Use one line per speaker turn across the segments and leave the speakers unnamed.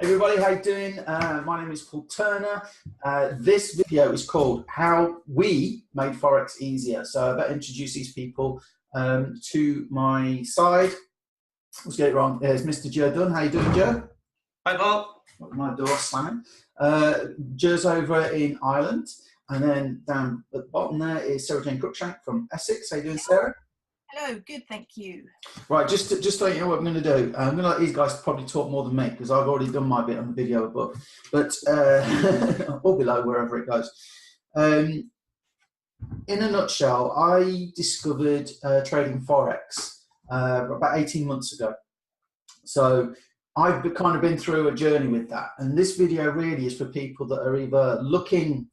Everybody, how you doing? My name is Paul Turner. This video is called How We Made Forex Easier. So I better introduce these people to my side. Let's get it wrong. There's Mr. Joe Dunne. How you doing, Joe?
Hi, Paul.
My door slamming. Joe's over in Ireland. And then down at the bottom there is Sarah from Essex. How you doing, Sarah?
Hello, good, thank you.
Right, just to let you know what I'm going to do. I'm going to let these guys probably talk more than me because I've already done my bit on the video above, but or below, wherever it goes. In a nutshell, I discovered trading Forex about 18 months ago. So I've kind of been through a journey with that, and this video really is for people that are either looking,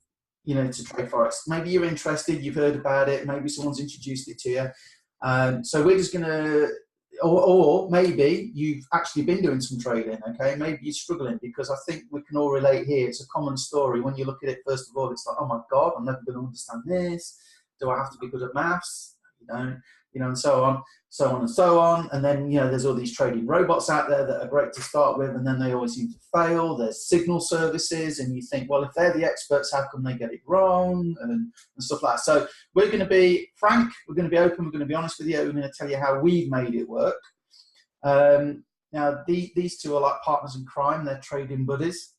to trade Forex. Maybe you're interested, you've heard about it, maybe someone's introduced it to you. So we're just going to, or maybe you've actually been doing some trading, okay? Maybe you're struggling, because I think we can all relate here. It's a common story. When you look at it, first of all, it's like, oh my God, I'm never going to understand this. Do I have to be good at maths? And so on, so on and so on. And then, there's all these trading robots out there that are great to start with, and then they always seem to fail. There's signal services, and you think, well, if they're the experts, how come they get it wrong, and stuff like that. So we're going to be frank, we're going to be open, we're going to be honest with you, we're going to tell you how we've made it work. Now, these two are like partners in crime, they're trading buddies.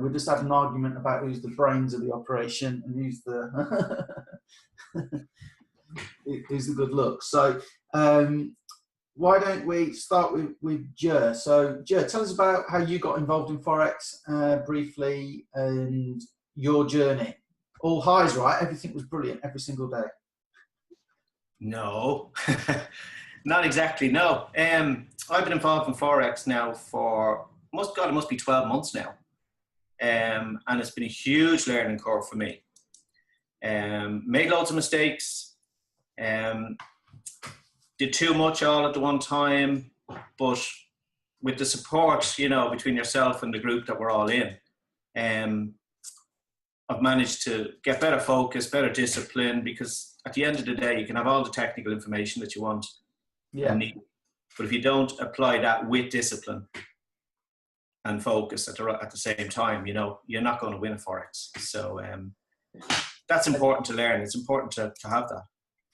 We just had an argument about who's the brains of the operation and who's the who's the good look. So why don't we start with Joe? So Joe, tell us about how you got involved in Forex briefly, and your journey. All highs, right? Everything was brilliant every single day.
No, not exactly, no. I've been involved in Forex now for, it must be 12 months now. And it's been a huge learning curve for me. Made loads of mistakes. Did too much all at the one time, but with the support, between yourself and the group that we're all in, I've managed to get better focus, better discipline, because at the end of the day, you can have all the technical information that you want and need, but if you don't apply that with discipline and focus at the same time, you're not going to win a Forex. So that's important to learn. It's important to have that.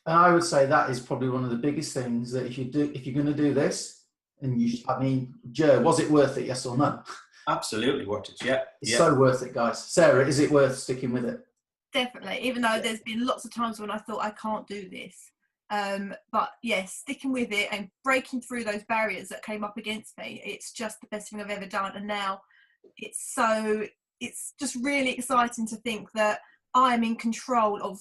And I would say that is probably one of the biggest things, that if you're going to do this, and Joe, was it worth it? Yes or no?
Absolutely worth it. Yeah.
It's so worth it, guys. Sarah, is it worth sticking with it?
Definitely, even though there's been lots of times when I thought I can't do this. But yes, sticking with it and breaking through those barriers that came up against me, it's just the best thing I've ever done. And now it's just really exciting to think that I'm in control of,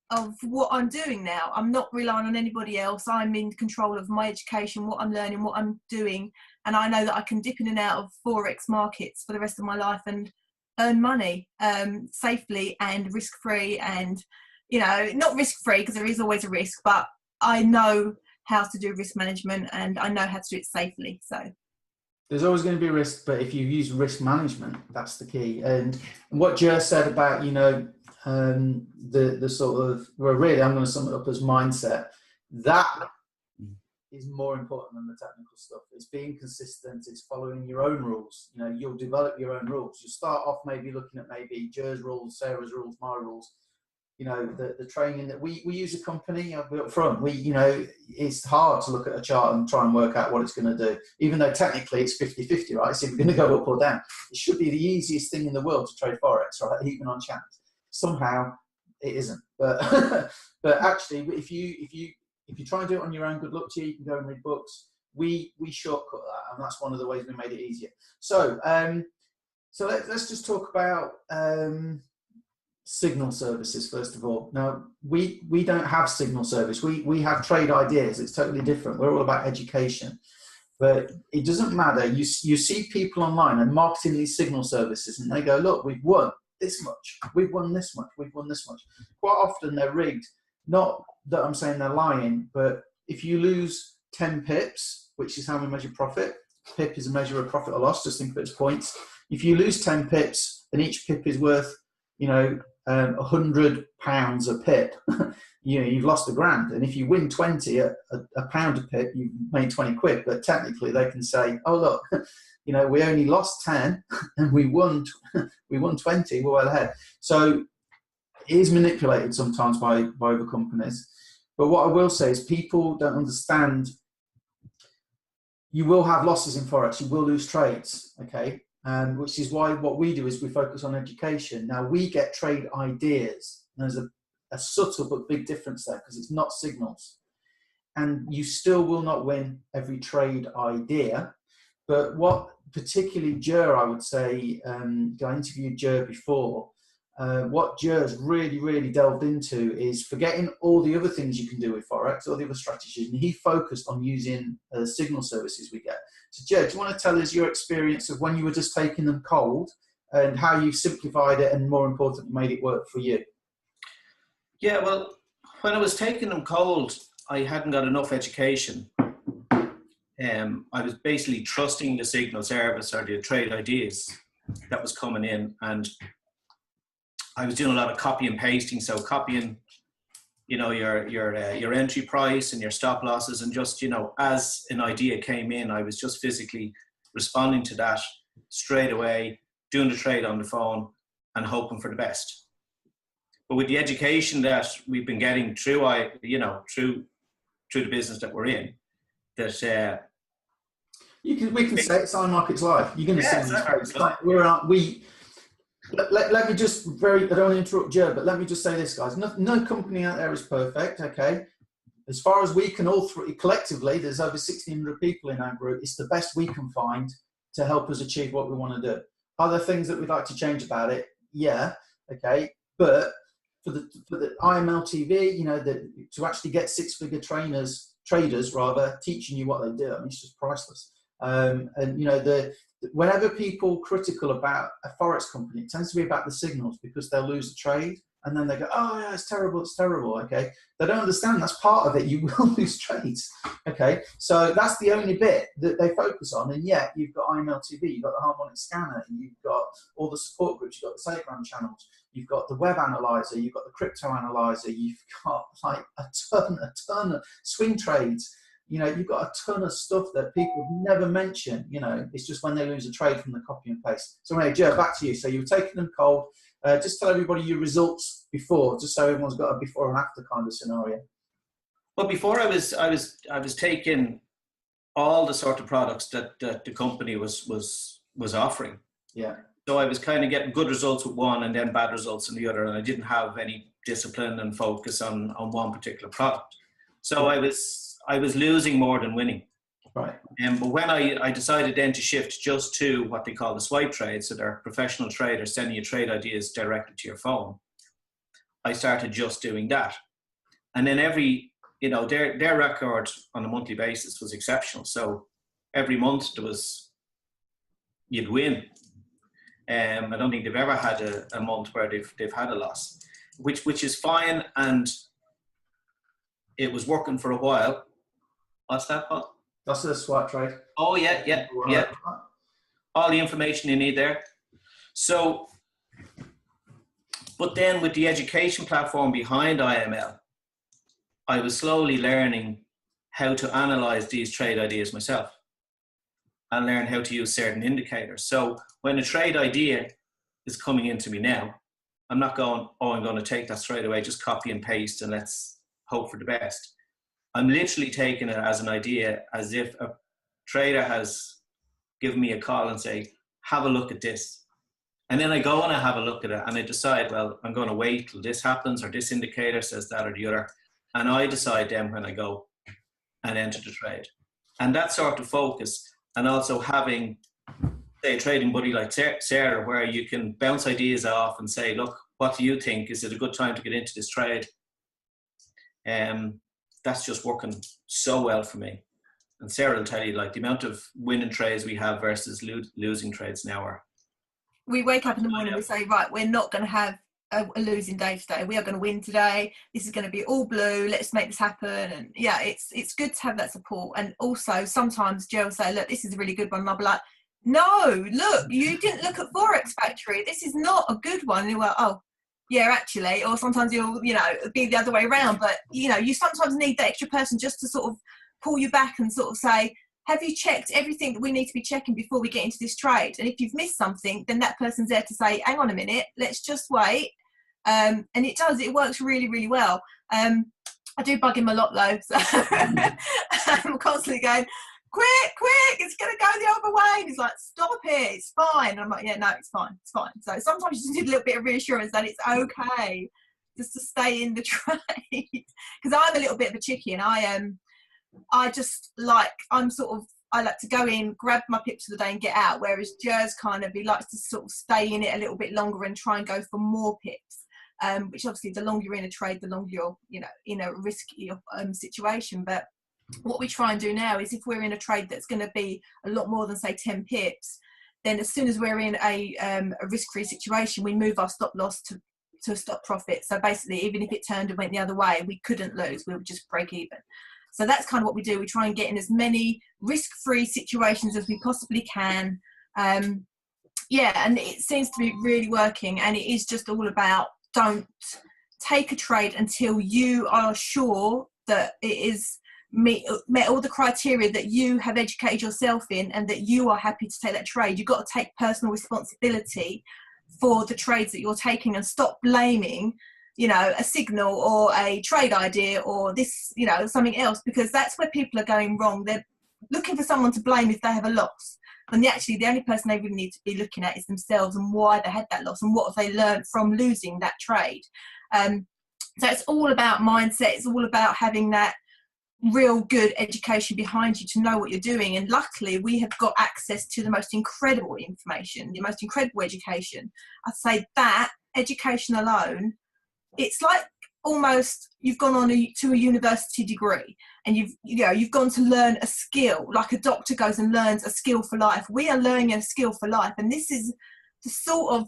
of what I'm doing now. I'm not relying on anybody else. I'm in control of my education, what I'm learning, what I'm doing. And I know that I can dip in and out of Forex markets for the rest of my life and earn money safely and risk-free, and, not risk-free because there is always a risk, but I know how to do risk management and I know how to do it safely. So
there's always going to be risk, but if you use risk management, that's the key. And what Jer said about, the sort of, well, really, I'm going to sum it up as mindset. That is more important than the technical stuff. It's being consistent. It's following your own rules. You'll develop your own rules. You'll start off maybe looking at maybe Jer's rules, Sarah's rules, my rules. The training that we use a company up front. It's hard to look at a chart and try and work out what it's going to do, even though technically it's 50-50, right? So if we're going to go up or down, it should be the easiest thing in the world to trade Forex, right? Even on chance. Somehow it isn't. But but actually, if you try and do it on your own, good luck to you. You can go and read books. We shortcut that, and that's one of the ways we made it easier. So let's just talk about signal services first of all. Now we don't have signal service. We have trade ideas. It's totally different. We're all about education, but it doesn't matter. You see people online and marketing these signal services, and they go, look, we've won this much, we've won this much, we've won this much. Quite often they're rigged. Not that I'm saying they're lying, but if you lose 10 pips, which is how we measure profit, pip is a measure of profit or loss, just think of it as points. If you lose 10 pips and each pip is worth £100 a pip, you've lost £1,000. And if you win 20 at a pound a pip, you've made 20 quid. But technically, they can say, "Oh look, we only lost 10 and we won 20. We're well ahead." So it is manipulated sometimes by other companies. But what I will say is, people don't understand. You will have losses in Forex. You will lose trades. Okay. Which is why what we do is we focus on education. Now, we get trade ideas. There's a subtle but big difference there, because it's not signals. And you still will not win every trade idea. But what particularly Jer, I would say, I interviewed Jer before, what Jer's really delved into is forgetting all the other things you can do with Forex, all the other strategies, and he focused on using signal services we get. So Jer, do you want to tell us your experience of when you were just taking them cold and how you've simplified it and, more importantly, made it work for you?
Yeah, well, when I was taking them cold, I hadn't got enough education. I was basically trusting the signal service or the trade ideas that was coming in, and I was doing a lot of copy and pasting. So copying, your entry price and your stop losses, and just, as an idea came in, I was just physically responding to that straight away, doing the trade on the phone and hoping for the best. But with the education that we've been getting through the business that we're in, that
we can say it's imarketslive. You're going to see let me just I don't want to interrupt Joe, but let me just say this, guys. No company out there is perfect, okay? As far as we can all three collectively, there's over 1,600 people in our group. It's the best we can find to help us achieve what we want to do. Are there things that we'd like to change about it? Yeah, okay. But for the IML TV, to actually get six-figure traders teaching you what they do, I mean, it's just priceless. Whenever people critical about a Forex company, it tends to be about the signals, because they'll lose a trade and then they go, "Oh yeah, it's terrible, okay? They don't understand that's part of it. You will lose trades, okay? So that's the only bit that they focus on. And yet you've got IML TV, you've got the harmonic scanner, you've got all the support groups, you've got the Telegram channels, you've got the web analyzer, you've got the crypto analyzer, you've got like a ton of swing trades. You've got a ton of stuff that people never mention. It's just when they lose a trade from the copy and paste. So anyway, Joe, back to you. So you were taking them cold. Just tell everybody your results before, just so everyone's got a before and after kind of scenario.
Well, before I was taking all the sort of products that the company was offering. Yeah. So I was kind of getting good results with one and then bad results in the other, and I didn't have any discipline and focus on one particular product. So I was losing more than winning. Right. But when I decided then to shift just to what they call the swipe trades, so they're professional traders sending you trade ideas directly to your phone, I started just doing that. And then their record on a monthly basis was exceptional. So every month you'd win. I don't think they've ever had a month where they've had a loss, which is fine. And it was working for a while. What's that, Paul?
That's a swipe trade.
Oh, yeah. All the information you need there. So, but then with the education platform behind IML, I was slowly learning how to analyze these trade ideas myself and learn how to use certain indicators. So when a trade idea is coming into me now, I'm not going, I'm going to take that straight away, just copy and paste and let's hope for the best. I'm literally taking it as an idea, as if a trader has given me a call and say, have a look at this. And then I go and I have a look at it and I decide, well, I'm going to wait till this happens or this indicator says that or the other. And I decide then when I go and enter the trade. And that sort of focus, and also having, say, a trading buddy like Sarah, where you can bounce ideas off and say, look, what do you think? Is it a good time to get into this trade? That's just working so well for me. And Sarah will tell you, like, the amount of winning trades we have versus losing trades now are.
We wake up in the morning and we say, right, we're not going to have a losing day today. We are going to win today. This is going to be all blue. Let's make this happen. And yeah, it's good to have that support. And also sometimes Jill will say, look, this is a really good one. And I'll be like, no, look, you didn't look at Forex Factory. This is not a good one. And you're like, oh, Yeah, actually, or sometimes you'll, be the other way around. But, you sometimes need that extra person just to sort of pull you back and sort of say, have you checked everything that we need to be checking before we get into this trade? And if you've missed something, then that person's there to say, hang on a minute, let's just wait. And it works really, really well. I do bug him a lot though. So I'm constantly going, quick, it's going to go the other way. And he's like, stop it, it's fine. And I'm like, yeah, no, it's fine. So sometimes you just need a little bit of reassurance that it's okay just to stay in the trade. Because I'm a little bit of a chicky, and I like to go in, grab my pips for the day and get out, whereas Jer's he likes to sort of stay in it a little bit longer and try and go for more pips. Which obviously the longer you're in a trade, the longer you're, in a risky situation. But what we try and do now is if we're in a trade that's going to be a lot more than say 10 pips, then as soon as we're in a risk-free situation, we move our stop loss to a stop profit. So basically, even if it turned and went the other way, we couldn't lose, we would just break even. So that's kind of what we do. We try and get in as many risk-free situations as we possibly can. And it seems to be really working, and it is just all about, don't take a trade until you are sure that it is met all the criteria that you have educated yourself in, and that you are happy to take that trade. You've got to take personal responsibility for the trades that you're taking, and stop blaming, a signal or a trade idea or this, something else, because that's where people are going wrong. They're looking for someone to blame if they have a loss. And the only person they really need to be looking at is themselves, and why they had that loss and what have they learned from losing that trade. So it's all about mindset. It's all about having that real good education behind you to know what you're doing. And luckily, we have got access to the most incredible information, the most incredible education. I'd say that education alone, it's like almost you've gone on to a university degree, and you've gone to learn a skill, like a doctor goes and learns a skill for life. We are learning a skill for life, and this is the sort of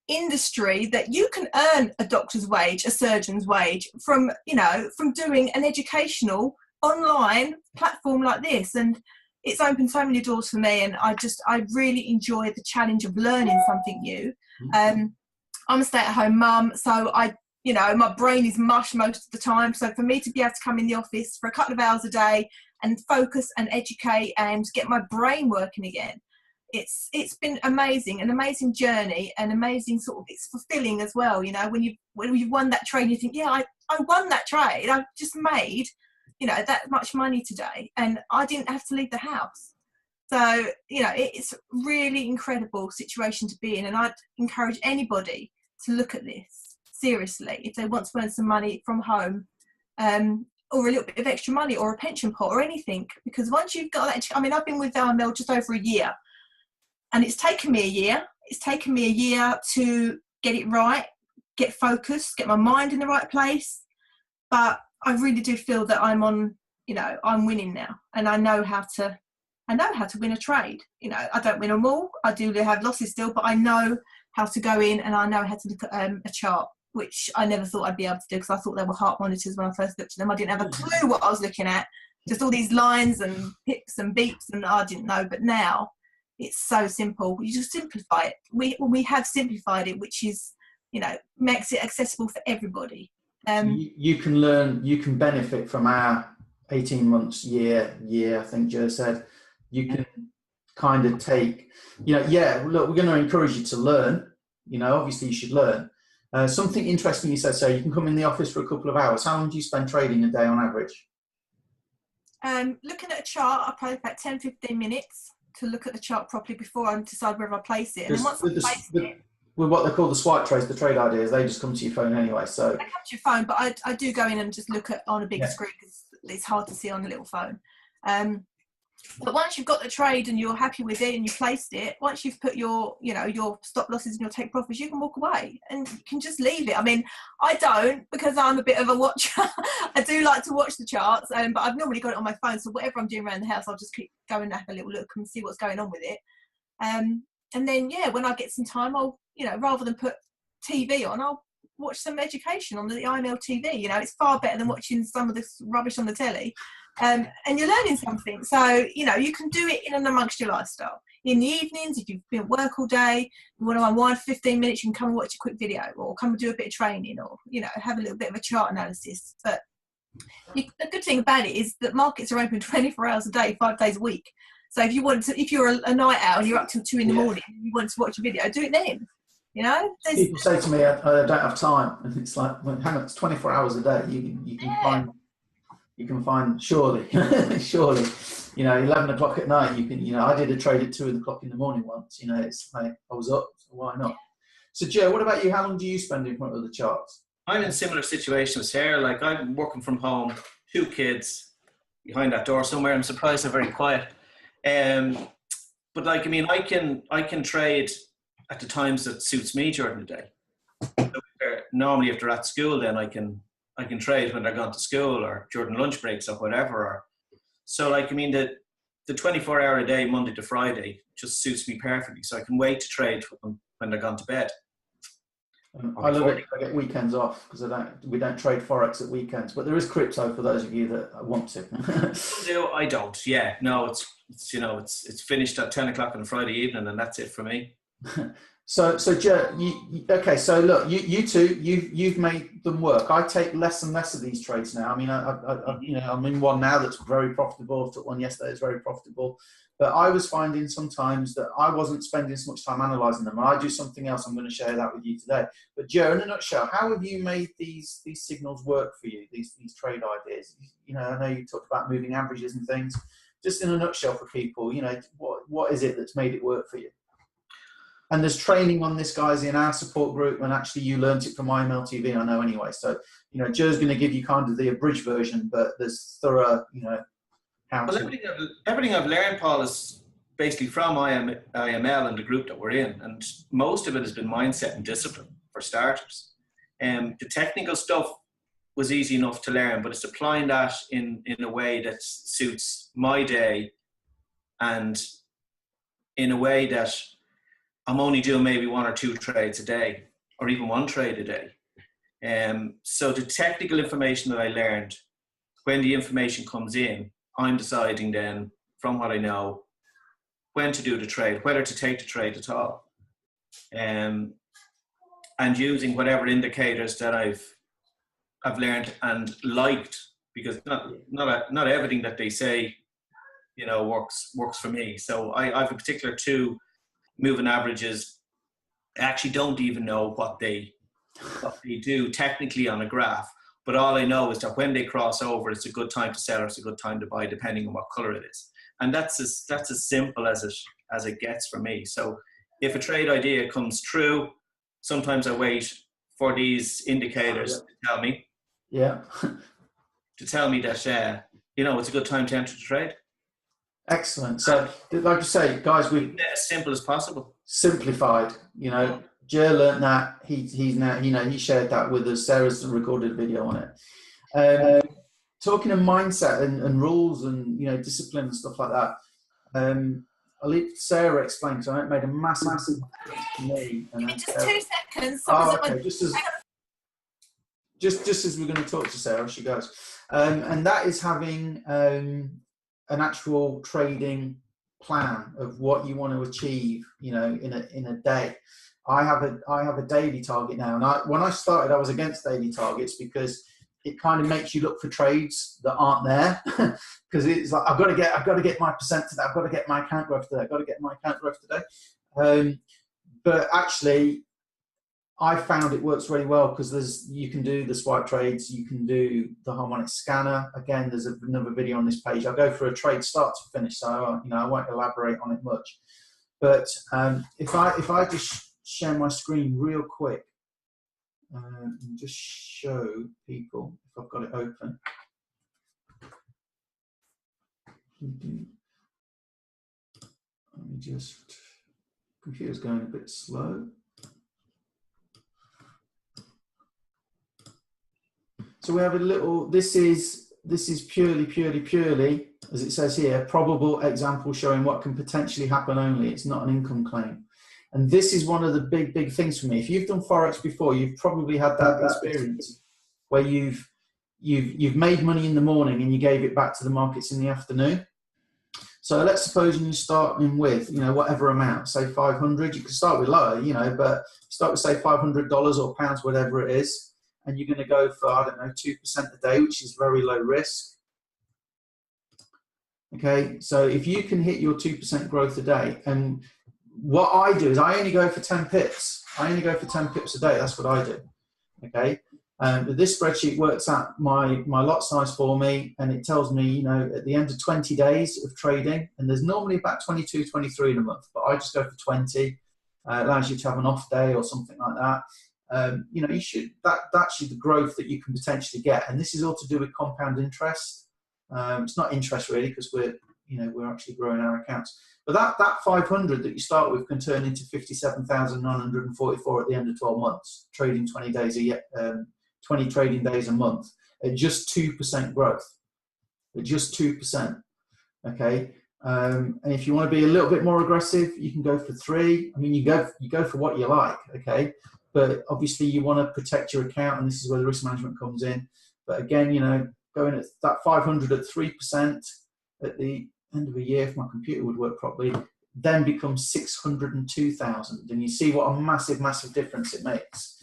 industry that you can earn a doctor's wage, a surgeon's wage from doing an educational online platform like this. And it's opened so many doors for me, and I really enjoy the challenge of learning something new. I'm a stay-at-home mum, so my brain is mush most of the time. So for me to be able to come in the office for a couple of hours a day and focus and educate and get my brain working again, it's been amazing, an amazing journey, an amazing it's fulfilling as well. When you've won that trade, you think, yeah, I won that trade. I've just made, that much money today, and I didn't have to leave the house. So, it's a really incredible situation to be in. And I'd encourage anybody to look at this seriously if they want to earn some money from home, or a little bit of extra money, or a pension pot, or anything. Because once you've got that, I've been with IML just over a year, and it's taken me a year. It's taken me a year to get it right, get focused, get my mind in the right place. But I really do feel that I'm on, I'm winning now, and I know how to win a trade. I don't win them all. I do have losses still, but I know how to go in, and I know how to look at a chart, which I never thought I'd be able to do, because I thought they were heart monitors when I first looked at them. I didn't have a clue what I was looking at, just all these lines and pips and beeps, and I didn't know. But now it's so simple. You just simplify it. We have simplified it, which is, makes it accessible for everybody.
You can learn, you can benefit from our 18 months, year, I think Joe said. You can kind of take, look, we're going to encourage you to learn. Obviously you should learn. Something interesting you said, so you can come in the office for a couple of hours. How long do you spend trading a day on average?
Looking at a chart, I probably about 10-15 minutes to look at the chart properly before I decide whether I place it. And then once I place it,
with what they call the swipe trades, the trade ideas, they just come to your phone anyway. So
they come to your phone, but I do go in and just look at on a bigger screen, because it's hard to see on a little phone. But once you've got the trade and you're happy with it and you placed it, once you've put your stop losses and your take profits, you can walk away and you can just leave it. I mean, I don't, because I'm a bit of a watcher. I do like to watch the charts, but I've normally got it on my phone. So whatever I'm doing around the house, I'll just keep going and have a little look and see what's going on with it. And then, when I get some time, I'll, rather than put TV on, I'll watch some education on the IML TV. It's far better than watching some of this rubbish on the telly. and you're learning something. So, you know, you can do it in and amongst your lifestyle. In the evenings, if you've been at work all day, you want to unwind for 15 minutes, you can come and watch a quick video, or come and do a bit of training, or, you know, have a little bit of a chart analysis. But the good thing about it is that markets are open 24 hours a day, 5 days a week. So if you want to, if you're a night owl and you're up till 2 in the morning, and you want to watch a video, do it then. You know,
people say to me, I don't have time, and it's like, well, hang on, it's 24 hours a day. You can find surely, surely, you know, 11 o'clock at night. You can, you know, I did a trade at 2 o'clock in the morning once. You know, it's like I was up, so why not? So, Joe, what about you? How long do you spend in front of the charts?
I'm in similar situations here. Like, I'm working from home, 2 kids behind that door somewhere. I'm surprised they're very quiet. But like, I mean, I can trade at the times that suits me during the day. So normally, if they're at school, then I can trade when they're gone to school or during lunch breaks or whatever. So, like, I mean, the 24-hour a day, Monday to Friday, just suits me perfectly. So I can wait to trade when they're gone to bed.
I love it. I get weekends off because we don't trade Forex at weekends, but there is crypto for those of you that want to.
No, I don't. Yeah, no, it's you know, it's finished at 10 o'clock on a Friday evening, and that's it for me.
So Joe, okay. So look, you two, you've made them work. I take less and less of these trades now. I mean, you know, I'm in one now that's very profitable. I took one yesterday that's very profitable. But I was finding sometimes that I wasn't spending so much time analysing them. And I do something else. I'm going to share that with you today. But Joe, in a nutshell, how have you made these signals work for you? These trade ideas. You know, I know you talked about moving averages and things. Just in a nutshell for people, you know, what is it that's made it work for you? And there's training on this, guys, in our support group, and actually you learnt it from IMLTV, I know anyway. So, you know, Joe's going to give you kind of the abridged version, but there's thorough, you know, how to.
Well, everything I've learned, Paul, is basically from IML and the group that we're in, and most of it has been mindset and discipline for starters. The technical stuff was easy enough to learn, but it's applying that in a way that suits my day, and in a way that I'm only doing maybe 1 or 2 trades a day, or even 1 trade a day. So the technical information that I learned, when the information comes in, I'm deciding then, from what I know, when to do the trade, whether to take the trade at all. And using whatever indicators that I've learned and liked, because not everything that they say, you know, works for me. So I've in particular 2 moving averages. I actually don't even know what they do technically on a graph, but all I know is that when they cross over, it's a good time to sell or it's a good time to buy, depending on what color it is. And that's as simple as it gets for me. So if a trade idea comes true, sometimes I wait for these indicators to tell me.
Yeah.
To tell me that you know, it's a good time to enter the trade.
Excellent. So, like I say, guys, we've
as simple as possible.
Simplified. You know, Joe learned that. He's now, you know, he shared that with us. Sarah's recorded a video on it. Talking of mindset and rules and, you know, discipline and stuff like that. I'll leave Sarah explain, because I made a massive difference to me.
Give me just 2 seconds.
Oh, okay. Just as we're going to talk to Sarah, she goes, and that is having an actual trading plan of what you want to achieve, you know, in a day. I have a daily target now, and when I started, I was against daily targets because it kind of makes you look for trades that aren't there, because it's like I've got to get my percent today, I've got to get my account growth today, I've got to get my account growth today. But actually, I found it works really well, because you can do the swipe trades, you can do the harmonic scanner. Again, there's another video on this page. I'll go for a trade start to finish, so you know, I won't elaborate on it much. But if I just share my screen real quick and just show people if I've got it open. Let me just, computer's going a bit slow. So we have a little, this is purely, as it says here, probable example showing what can potentially happen only. It's not an income claim. And this is one of the big things for me. If you've done Forex before, you've probably had that experience where you've you've made money in the morning and you gave it back to the markets in the afternoon. So let's suppose you're starting with, whatever amount, say 500. You can start with lower, but start with say $500 or pounds, whatever it is, and you're going to go for, 2% a day, which is very low risk. Okay, so if you can hit your 2% growth a day, and what I do is I only go for 10 pips. I only go for 10 pips a day. That's what I do. Okay. This spreadsheet works out my lot size for me, and it tells me, at the end of 20 days of trading, and there's normally about 22, 23 in a month, but I just go for 20. Allows you to have an off day or something like that. You should, that's the growth that you can potentially get. And this is all to do with compound interest. It's not interest really, because we're actually growing our accounts. But that 500 that you start with can turn into 57,944 at the end of 12 months, trading 20 days a year, 20 trading days a month at just 2% growth, at just 2%. Okay. And if you want to be a little bit more aggressive, you can go for 3. I mean, you go for what you like. Okay. But obviously you want to protect your account, and this is where the risk management comes in. But again, going at that 500 at 3% at the end of a year, if my computer would work properly, then becomes 602,000. And you see what a massive, massive difference it makes.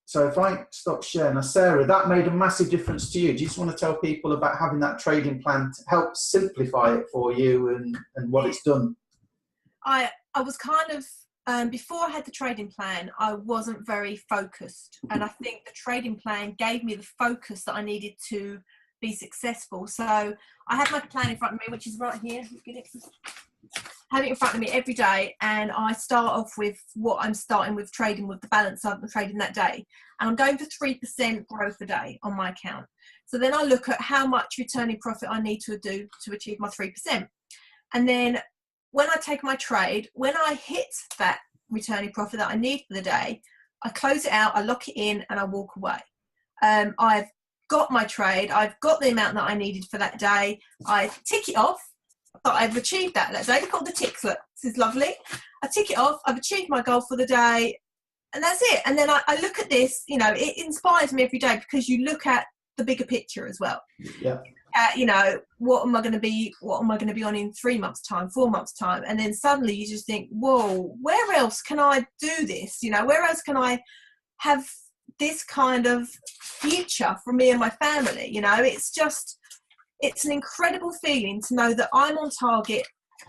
So if I stop sharing, now Sarah, that made a massive difference to you. Do you just want to tell people about having that trading plan to help simplify it for you and what it's done?
I was kind of, before I had the trading plan, I wasn't very focused. And I think the trading plan gave me the focus that I needed to be successful. So I have my plan in front of me, which is right here. Have it in front of me every day, and I start off with what I'm starting with, trading with the balance I'm trading that day, and I'm going for 3% growth a day on my account. So then I look at how much returning profit I need to do to achieve my 3%, and then when I take my trade, when I hit that returning profit that I need for the day, I close it out, I lock it in, and I walk away. I've got my trade, I've got the amount that I needed for that day, I tick it off. But I've achieved that day. Look at the ticks. Look, this is lovely. I tick it off. I've achieved my goal for the day, and that's it. And then I look at this. It inspires me every day, because you look at the bigger picture as well.
Yeah.
What am I going to be? What am I going to be on in 3 months' time, 4 months' time? And then suddenly you just think, whoa, where else can I do this? Where else can I have this kind of future for me and my family? It's an incredible feeling to know that I'm on target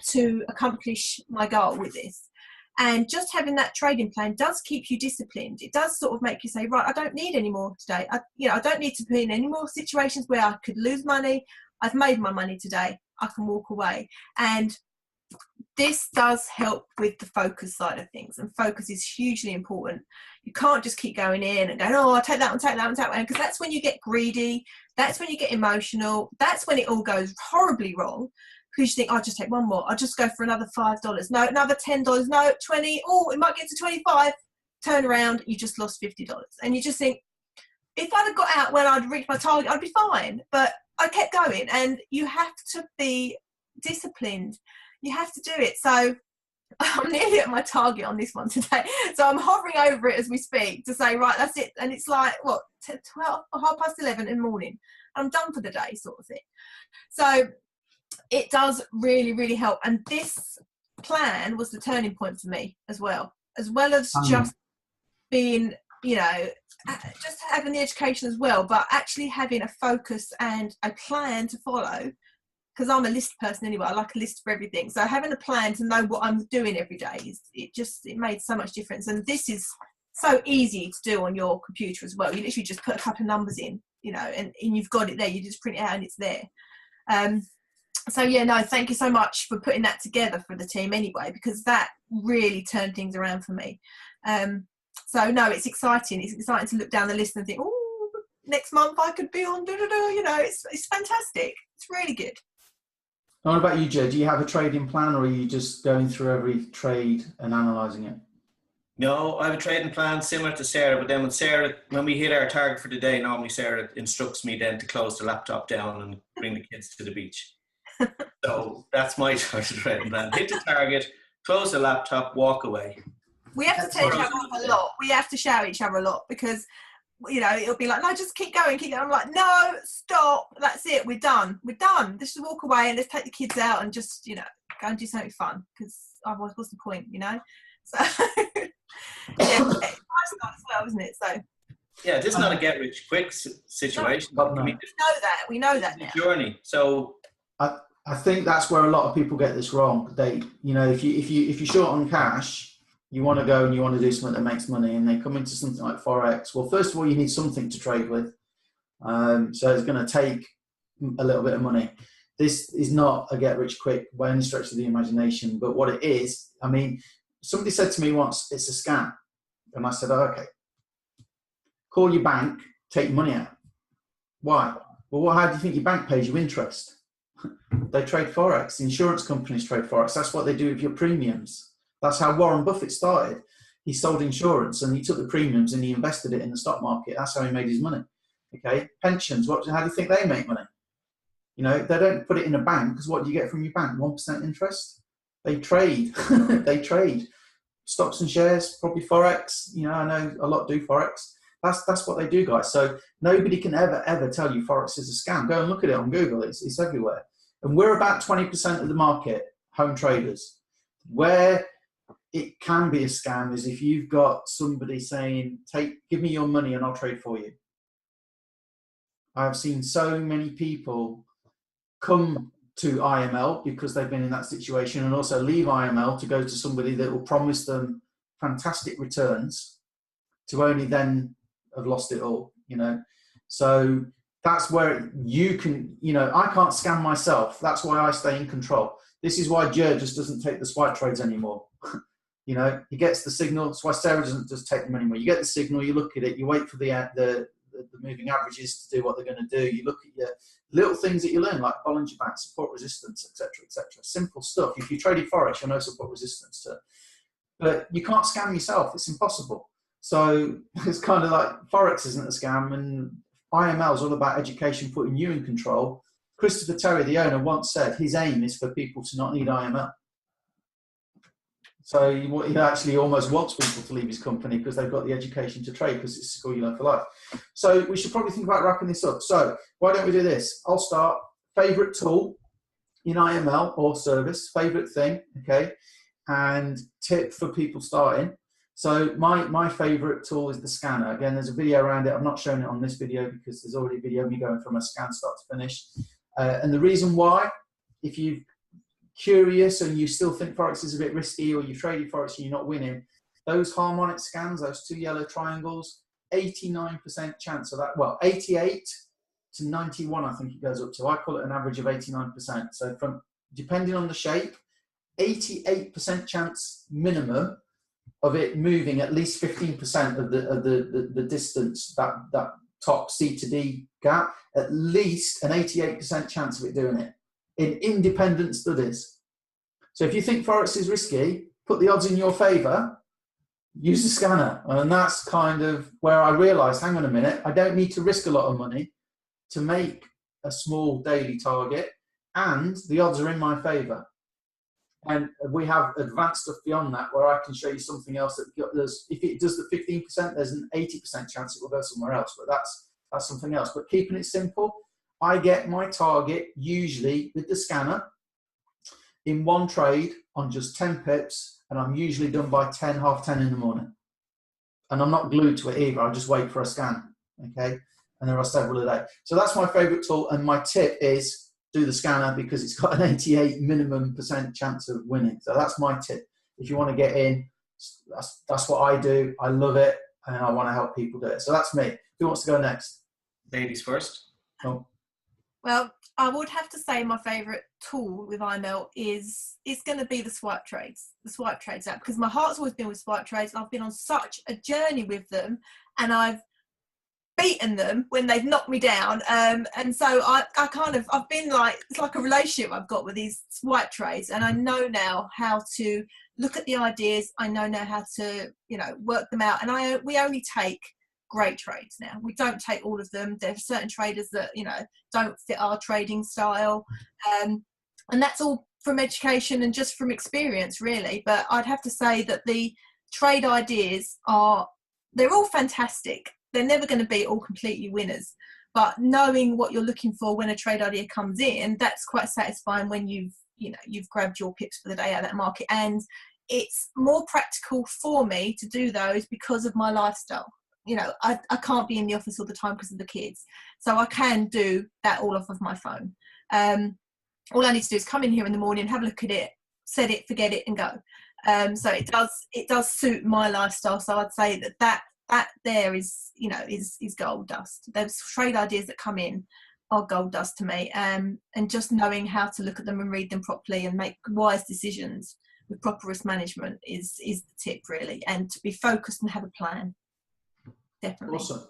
to accomplish my goal with this. And just having that trading plan does keep you disciplined. It does sort of make you say, right, I don't need any more today. I don't need to be in any more situations where I could lose money. I've made my money today. I can walk away. And this does help with the focus side of things. And focus is hugely important. You can't just keep going in and going, I'll take that one, take that one, take that one. Because that's when you get greedy. That's when you get emotional. That's when it all goes horribly wrong. Because you think, I'll just take one more. I'll just go for another $5. No, another $10. No, 20. Oh, it might get to 25. Turn around. You just lost $50. And you just think, if I'd have got out when I'd reached my target, I'd be fine. But I kept going. And you have to be disciplined. You have to do it. So I'm nearly at my target on this one today. So I'm hovering over it as we speak to say, right, that's it. And it's like, 12, 11:30 in the morning. I'm done for the day, sort of thing. So it does really, really help. And this plan was the turning point for me as well as just being, just having the education as well, but actually having a focus and a plan to follow. Because I'm a list person anyway, I like a list for everything. So having a plan to know what I'm doing every day, it made so much difference. And this is so easy to do on your computer as well. You literally just put a couple of numbers in, and you've got it there. You just print it out and it's there. Thank you so much for putting that together for the team anyway, because that really turned things around for me. It's exciting. It's exciting to look down the list and think, oh, next month I could be on, it's fantastic. It's really good.
What about you, Joe? Do you have a trading plan, or are you just going through every trade and analysing it?
No, I have a trading plan similar to Sarah, but then when we hit our target for the day, normally Sarah instructs me then to close the laptop down and bring the kids to the beach. So that's my trading plan. Hit the target, close the laptop, walk away.
We have to tell each other a lot. We have to shout at each other a lot, because you know, it'll be like, no, just keep going, keep going. I'm like, no, stop, that's it, we're done. Let's just walk away and let's take the kids out and just, you know, go and do something fun, because otherwise what's the point, you know? So yeah, it's lifestyle as well, isn't it? So
yeah, this is not a get rich quick situation.
No,
I mean,
we know that now.
Journey. So
I think that's where a lot of people get this wrong. They, you know, if you're short on cash, you want to go and you want to do something that makes money, and they come into something like Forex. Well, first of all, you need something to trade with. So it's going to take a little bit of money. This is not a get rich quick by any stretch of the imagination, but what it is, I mean, somebody said to me once, it's a scam. And I said, oh, okay, call your bank, take your money out. Why? Well, how do you think your bank pays you interest? They trade Forex. The insurance companies trade Forex. That's what they do with your premiums. That's how Warren Buffett started. He sold insurance and he took the premiums and he invested it in the stock market. That's how he made his money. Okay, pensions. How do you think they make money? You know, they don't put it in a bank, because what do you get from your bank? 1% interest. They trade. They trade stocks and shares, probably Forex. You know, I know a lot do Forex. That's what they do, guys. So nobody can ever tell you Forex is a scam. Go and look at it on Google. It's everywhere. And we're about 20% of the market, home traders. Where it can be a scam is if you've got somebody saying, give me your money and I'll trade for you. I've seen so many people come to IML because they've been in that situation, and also leave IML to go to somebody that will promise them fantastic returns, to only then have lost it all, you know. So that's where you can, you know, I can't scam myself. That's why I stay in control. This is why Jer just doesn't take the swipe trades anymore. You know, he gets the signal. That's why Sarah doesn't just take them anymore. You get the signal, you look at it, you wait for the moving averages to do what they're going to do. You look at your little things that you learn, like Bollinger Band, support, resistance, etc., etc. Simple stuff. If you traded Forex, you'll know support, resistance too. But you can't scam yourself. It's impossible. So it's kind of like Forex isn't a scam, and IML is all about education, putting you in control. Christopher Terry, the owner, once said his aim is for people to not need IML. So he actually almost wants people to leave his company because they've got the education to trade, because it's a school you learn for life. So we should probably think about wrapping this up. So why don't we do this? I'll start. Favorite tool in IML or service, favorite thing, okay? And tip for people starting. So my favorite tool is the scanner. Again, there's a video around it. I've not shown it on this video because there's already a video of me going from a scan start to finish. And the reason why, if you're curious and you still think Forex is a bit risky, or you've traded Forex and you're not winning, those harmonic scans, those two yellow triangles, 89% chance of that. Well, 88 to 91, I think it goes up to. I call it an average of 89%. So from, depending on the shape, 88% chance minimum of it moving at least 15% of the distance, that top C to D gap, at least an 88% chance of it doing it in independent studies. So if you think Forex is risky, put the odds in your favor, use the scanner. And that's kind of where I realized, hang on a minute, I don't need to risk a lot of money to make a small daily target, and the odds are in my favor. And we have advanced stuff beyond that where I can show you something else that does, if it does the 15%, there's an 80% chance it will go somewhere else, but that's something else. But keeping it simple, I get my target usually with the scanner in one trade on just 10 pips, and I'm usually done by 10, half 10 in the morning. And I'm not glued to it either, I just wait for a scan, okay? And there are several a day. So that's my favorite tool, and my tip is do the scanner because it's got an 88 minimum % chance of winning. So that's my tip. If you want to get in, that's what I do. I love it, and I want to help people do it. So that's me. Who wants to go next?
Ladies first.
Oh.
Well, I would have to say my favourite tool with IML is going to be the swipe trades app, because my heart's always been with swipe trades. I've been on such a journey with them, and I've beaten them when they've knocked me down. And so I've been like, it's like a relationship I've got with these swipe trades, and I know now how to look at the ideas. I know now how to, you know, work them out. And we only take great trades now. We don't take all of them. There are certain traders that, you know, don't fit our trading style, and that's all from education and just from experience, really. But I'd have to say that the trade ideas they're all fantastic. they're never going to be all completely winners. But knowing what you're looking for when a trade idea comes in, that's quite satisfying when you've grabbed your pips for the day out of that market. And it's more practical for me to do those because of my lifestyle. I can't be in the office all the time because of the kids, so I can do that all off of my phone. All I need to do is come in here in the morning, have a look at it, set it, forget it, and go. So it does suit my lifestyle. So I'd say that there is gold dust. Those trade ideas that come in are gold dust to me. And just knowing how to look at them and read them properly and make wise decisions with proper risk management is the tip, really. And to be focused and have a plan. Definitely.
Awesome.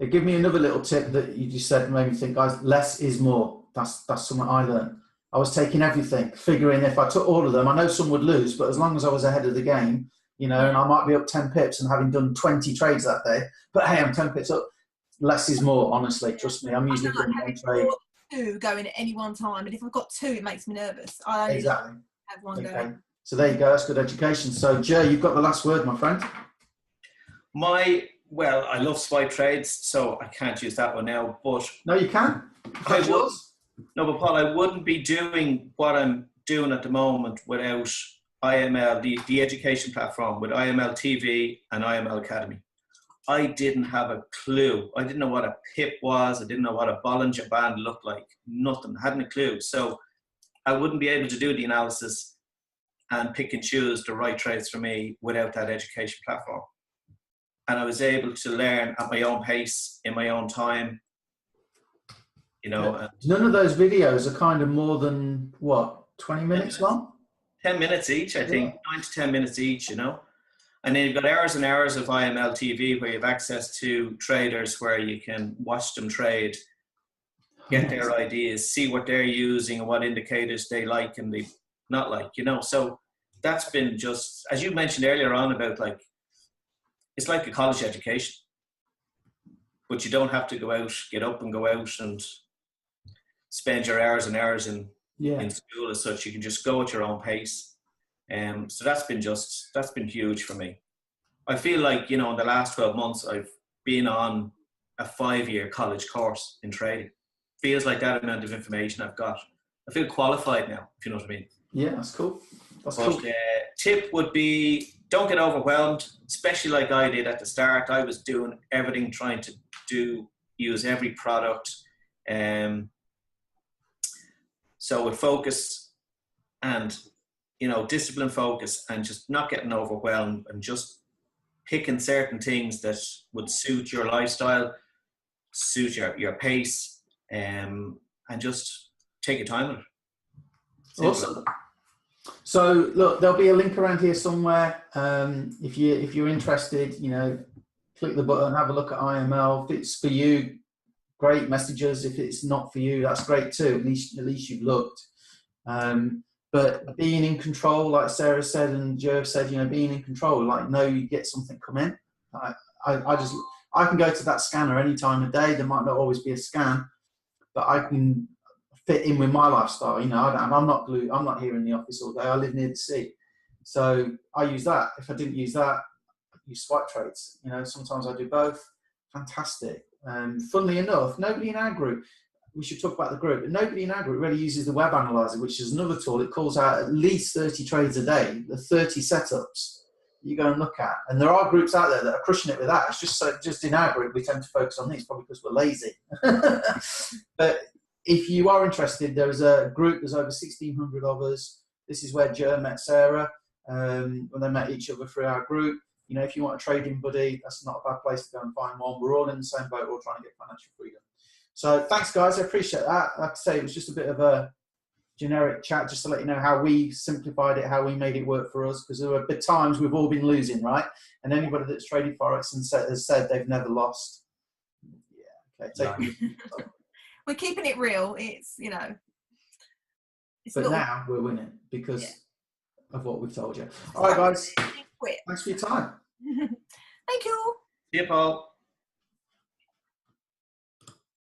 Give me another little tip that you just said, made me think, guys, less is more. That's something I learned. I was taking everything, figuring if I took all of them, I know some would lose, but as long as I was ahead of the game, and I might be up 10 pips and having done 20 trades that day, but hey, I'm 10 pips up. Less is more, honestly. Trust me, I'm usually doing one trade.
Two going at any one time, and if I've got two, it makes me nervous. I only
exactly.
have one
going. So there you go. That's good education. So, Joe, you've got the last word, my friend.
Well, I love swipe trades, so I can't use that one now. But
no, you can.
No, but Paul, I wouldn't be doing what I'm doing at the moment without IML, the education platform, with IML TV and IML Academy. I didn't have a clue. I didn't know what a pip was. I didn't know what a Bollinger Band looked like. Nothing. I hadn't a clue. So I wouldn't be able to do the analysis and pick and choose the right trades for me without that education platform. And I was able to learn at my own pace, in my own time.
None of those videos are kind of more than, 20 minutes long?
10 minutes each, I think. 9 to 10 minutes each, And then you've got hours and hours of IML TV where you have access to traders where you can watch them trade, get their ideas, see what they're using and what indicators they like and they not like, So that's been just, as you mentioned earlier on about it's like a college education, but you don't have to go out, get up and go out and spend your hours and hours in school as such. You can just go at your own pace. So that's been huge for me. I feel like, in the last 12 months, I've been on a 5-year college course in trading. Feels like that amount of information I've got. I feel qualified now, if you know what I mean.
Yeah, that's cool.
Tip would be, don't get overwhelmed, especially like I did at the start. I was doing everything, trying to use every product. So with focus and, discipline, focus, and just not getting overwhelmed and just picking certain things that would suit your lifestyle, suit your pace, and just take your time with it.
Awesome. So look, there'll be a link around here somewhere. If you're interested, click the button, have a look at IML. If it's for you, great, messages. If it's not for you, that's great too. At least you've looked. But being in control, like Sarah said and Joe said, being in control, know you get something come in. I can go to that scanner any time of day. There might not always be a scan, but I can fit in with my lifestyle. I'm not glued. I'm not here in the office all day. I live near the sea, so I use that. If I didn't use that, I use swipe trades. Sometimes I do both. Fantastic. Funnily enough, nobody in our group. We should talk about the group, but nobody in our group really uses the web analyzer, which is another tool. It calls out at least 30 trades a day, the 30 setups you go and look at. And there are groups out there that are crushing it with that. It's just in our group, we tend to focus on these, probably because we're lazy. But if you are interested, there's a group, there's over 1,600 of us. This is where Joe met Sarah when they met each other through our group. If you want a trading buddy, that's not a bad place to go and find one. We're all in the same boat, we're all trying to get financial freedom. So thanks, guys. I appreciate that. Like I say, it was just a bit of a generic chat just to let you know how we simplified it, how we made it work for us, because there were times we've all been losing, right? And anybody that's traded Forex and has said they've never lost. Yeah, okay.
We're keeping it real. It's,
but now we're winning because of what we've told you. All right, guys. Thanks for your time.
Thank you.
See you, Paul.